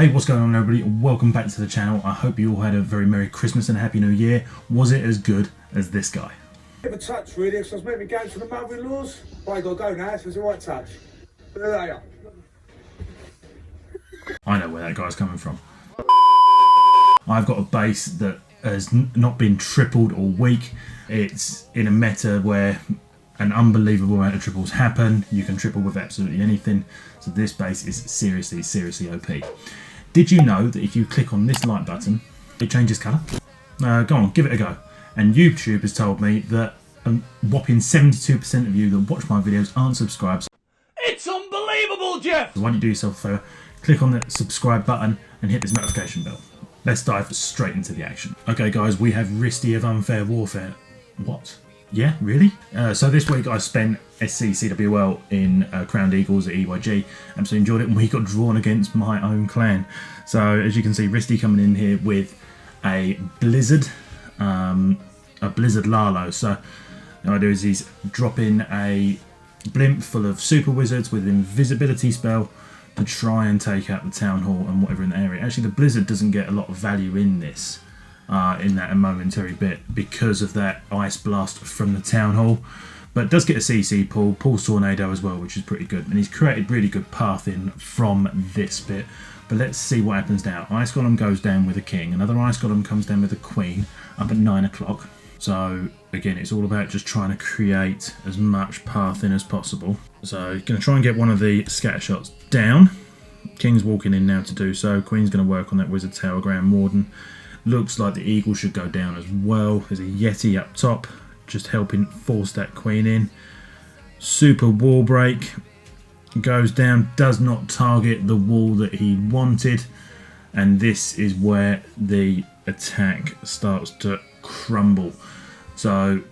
Hey, what's going on everybody? Welcome back to the channel. I hope you all had a very Merry Christmas and a Happy New Year. Was it as good as this guy? Bit of a touch really, because I was meant to be going to the mother-in-law's. But I got to go now, so it's a right touch. But there they are. I know where that guy's coming from. I've got a base that has not been tripled all week. It's in a meta where an unbelievable amount of triples happen. You can triple with absolutely anything. So this base is seriously OP. Did you know that if you click on this like button, it changes colour? Go on, give it a go. And YouTube has told me that a whopping 72% of you that watch my videos aren't subscribed. It's unbelievable, Jeff! So why don't you do yourself a favour, click on the subscribe button and hit this notification bell. Let's dive straight into the action. Okay guys, we have Risty of Unfair Warfare. What? Yeah, really? So this week I spent SC CWL in Crowned Eagles at EYG. Absolutely enjoyed it, and we got drawn against my own clan. So as you can see, Risty coming in here with a Blizzard Lalo. So what I do is he's dropping a blimp full of super wizards with invisibility spell to try and take out the Townhall and whatever in the area. Actually, the Blizzard doesn't get a lot of value in this. In that momentary bit because of that ice blast from the Townhall, but does get a CC pull, pulls tornado as well, which is pretty good, and he's created really good pathing from this bit. But let's see what happens now. Ice Golem goes down with a king, another Ice Golem comes down with a queen up at 9 o'clock. So again, it's all about just trying to create as much pathing as possible. So he's going to try and get one of the scatter shots down. King's walking in now to do so. Queen's going to work on that Wizard Tower Grand Warden. Looks like the Eagle should go down as well. There's a Yeti up top, just helping force that Queen in. Super wall break. Goes down, does not target the wall that he wanted. And this is where the attack starts to crumble. So,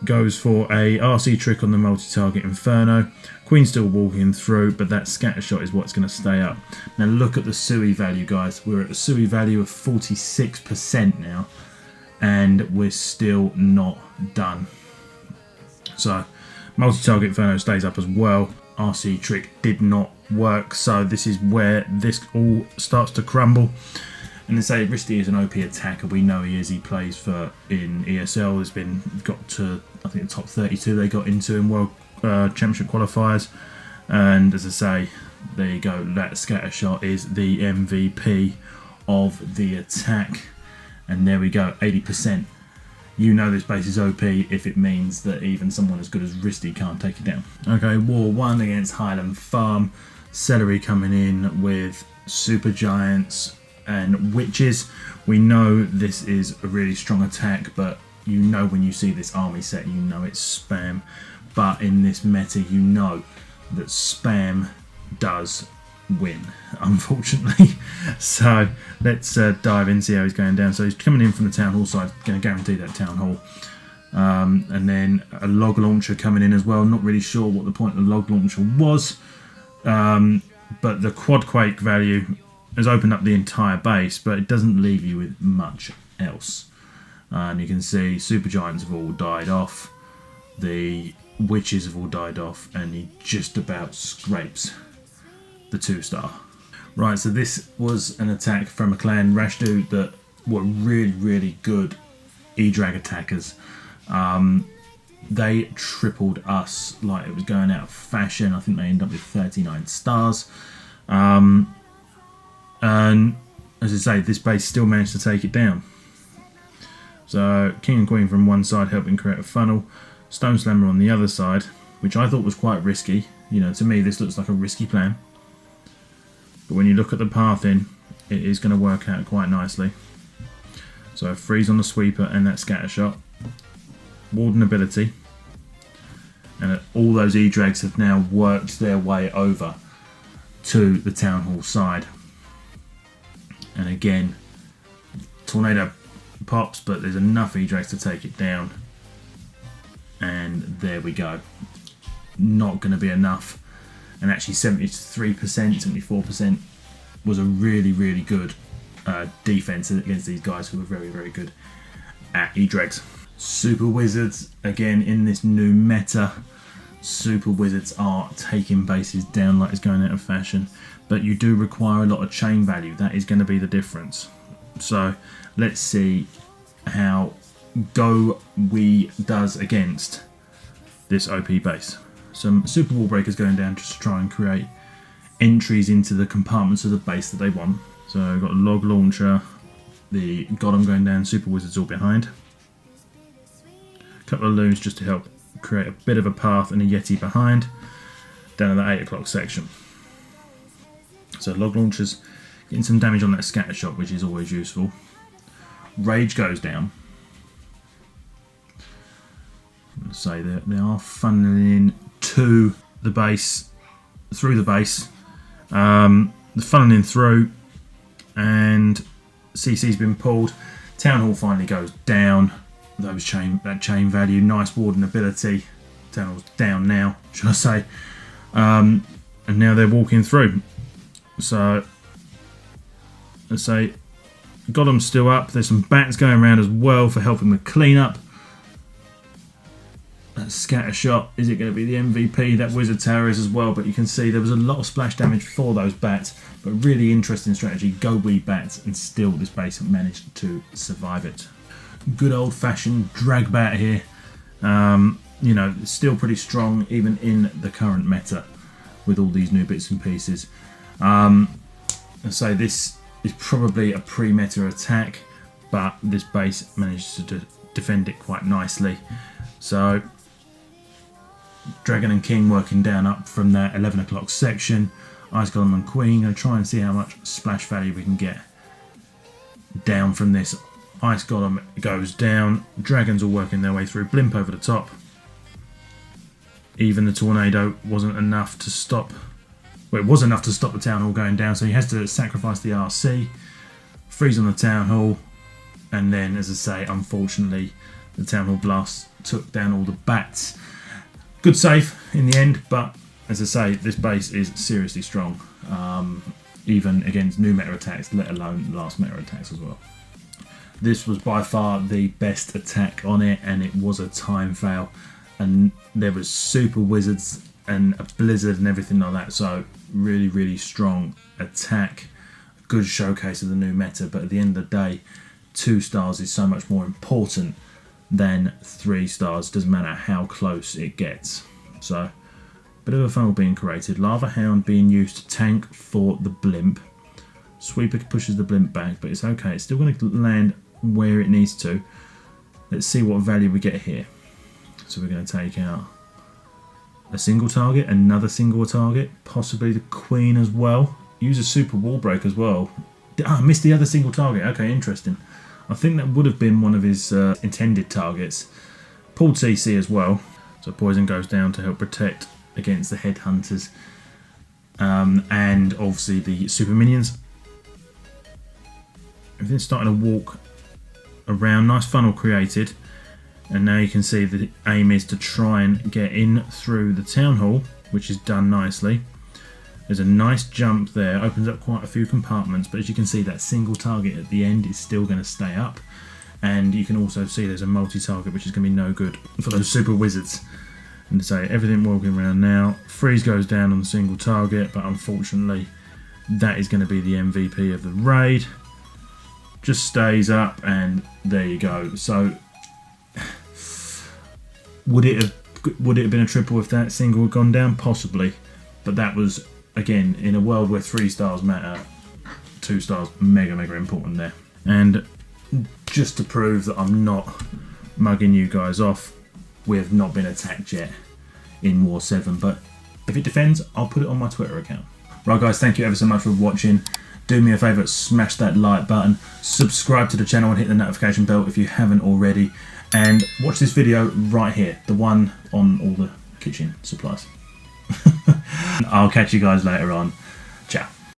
goes for a RC trick on the multi-target Inferno. Queen's still walking through, but that scatter shot is what's going to stay up. Now look at the Sui value, guys. We're at a Sui value of 46% now, and we're still not done. So multi-target Inferno stays up as well. RC trick did not work, so this is where this all starts to crumble. And they say Risty is an OP attacker. We know he is. He plays for in ESL. Has been got to, I think, the top 32 they got into in World Championship qualifiers. And as I say, there you go. That scatter shot is the MVP of the attack. And there we go, 80%. You know this base is OP if it means that even someone as good as Risty can't take it down. Okay, War 1 against Highland Farm. Celery coming in with Super Giants and Witches. We know this is a really strong attack, but you know when you see this army set, you know it's spam. But in this meta, you know that spam does win, unfortunately. So let's dive in, see how he's going down. So he's coming in from the Town Hall side, going to guarantee that Town Hall. And then a log launcher coming in as well. Not really sure what the point of the log launcher was. But the quad quake value has opened up the entire base, but it doesn't leave you with much else. You can see Super Giants have all died off, the Witches have all died off, and he just about scrapes the 2-star. Right, so this was an attack from a clan, Rashdu, that were really good E-Drag attackers. They tripled us like it was going out of fashion. I think they ended up with 39 stars. And as I say, this base still managed to take it down. So King and Queen from one side helping create a funnel. Stone Slammer on the other side, which I thought was quite risky. You know, to me this looks like a risky plan. But when you look at the pathing, it is going to work out quite nicely. So freeze on the sweeper and that scatter shot. Warden ability. And all those E-Drags have now worked their way over to the Town Hall side. And again, tornado pops, but there's enough E-Drags to take it down. And there we go. Not going to be enough. And actually 73%, 74% was a really good defense against these guys who were very good at E-Drags. Super Wizards, again in this new meta, Super Wizards are taking bases down like it's going out of fashion. but you do require a lot of chain value. That is going to be the difference. So let's see how GoWe does against this OP base. Some super wall breakers going down just to try and create entries into the compartments of the base that they want. So we've got a log launcher, the Golem going down, super wizards all behind. A couple of loons just to help create a bit of a path, and a Yeti behind, down in the 8 o'clock section. So log launchers getting some damage on that scatter shot, which is always useful. Rage goes down. So they are funneling to the base, through the base. They're funneling through, and CC's been pulled. Townhall finally goes down. That chain value, nice warding ability. Townhall's down now, should I say? And now they're walking through. So let's say Golem's still up. There's some bats going around as well for helping with cleanup. That scatter shot, is it going to be the MVP? That wizard tower is as well, but you can see there was a lot of splash damage for those bats, but really interesting strategy. GoWe bats, and still this base managed to survive it. Good old fashioned drag bat here. You know, still pretty strong even in the current meta with all these new bits and pieces. So this is probably a pre-meta attack, but this base managed to defend it quite nicely. So Dragon and King working down up from that 11 o'clock section. Ice Golem and Queen, going to try and see how much splash value we can get down from this. Ice Golem goes down. Dragons are working their way through. Blimp over the top. Even the tornado wasn't enough to stop. Well, it was enough to stop the Town Hall going down, so he has to sacrifice the RC. Freeze on the Town Hall. And then, as I say, unfortunately, the Town Hall blast took down all the bats. Good save in the end, but as I say, this base is seriously strong. Even against new meta attacks, let alone last meta attacks as well. This was by far the best attack on it, and it was a time fail. And there was super wizards and a blizzard and everything like that. So really, really strong attack. Good showcase of the new meta. But at the end of the day, 2 stars is so much more important than 3 stars. Doesn't matter how close it gets. So bit of a funnel being created. Lava Hound being used to tank for the blimp. Sweeper pushes the blimp back, but it's okay. It's still going to land where it needs to. Let's see what value we get here. So we're going to take out a single target, another single target, possibly the Queen as well. Use a super wall break as well. I missed the other single target. Okay, interesting. I think that would have been one of his intended targets. Pulled CC as well. So poison goes down to help protect against the headhunters. And obviously the super minions. Everything's starting to walk around. Nice funnel created. And now you can see the aim is to try and get in through the Town Hall, which is done nicely. There's a nice jump there, opens up quite a few compartments, but as you can see, that single target at the end is still going to stay up. And you can also see there's a multi-target, which is going to be no good for those super wizards. And to say everything walking around now, freeze goes down on the single target, but unfortunately that is going to be the MVP of the raid. Just stays up, and there you go. So would it have been a triple if that single had gone down? Possibly, but that was, again, in a world where 3 stars matter, 2 stars mega important there. And just to prove that I'm not mugging you guys off, we have not been attacked yet in War 7, but if it defends, I'll put it on my Twitter account. Right guys, thank you ever so much for watching. Do me a favour, smash that like button, subscribe to the channel and hit the notification bell if you haven't already, and watch this video right here, the one on all the kitchen supplies. I'll catch you guys later on.